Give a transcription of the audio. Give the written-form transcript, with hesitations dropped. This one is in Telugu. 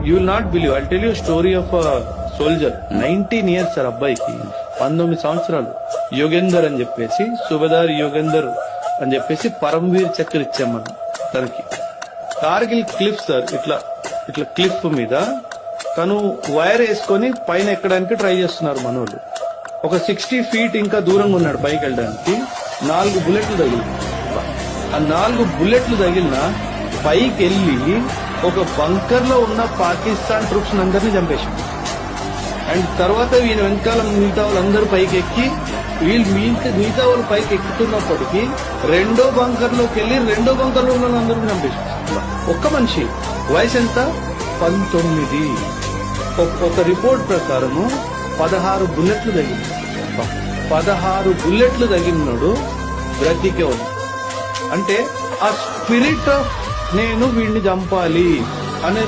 You will not believe, I tell you story of soldier. 19 years sir అబ్బాయికి, 19 సంవత్సరాలు. యోగేందర్ అని చెప్పేసి, సుబేదార్ యోగేందర్ అని చెప్పేసి పరమవీర్ చక్ర ఇచ్చాం మనం తనకి. కార్గిల్ క్లిఫ్ సార్, ఇట్లా ఇట్లా క్లిఫ్ మీద తను వైర్ వేసుకొని పైన ఎక్కడానికి ట్రై చేస్తున్నారు మనోళ్ళు. ఒక 60 feet ఇంకా దూరంగా ఉన్నాడు పైకి వెళ్ళడానికి. 4 బుల్లెట్లు తగిలి, ఆ 4 బుల్లెట్లు తగిలిన పైకి వెళ్ళి ఒక బంకర్ లో ఉన్న పాకిస్తాన్ ట్రూప్స్ అందరినీ చంపేశాడు. అండ్ తర్వాత ఈయన వెనకాల మిగతా వాళ్ళందరూ పైకి ఎక్కి, వీళ్ళు మిగతా వాళ్ళు పైకి ఎక్కుతున్నప్పటికీ రెండో బంకర్ లోకి వెళ్ళి రెండో బంకర్ లో ఉన్న వాళ్ళందరూ చంపేశాడు. ఒక్క మనిషి వయసు ఎంత? 19. ఒక రిపోర్ట్ ప్రకారము 16 బుల్లెట్లు తగిలి, 16 బుల్లెట్లు తగిలినాడు బ్రతికే ఉంది. అంటే ఆ స్పిరిట్ ఆఫ్ నేను వీడిని చంపాలి అనే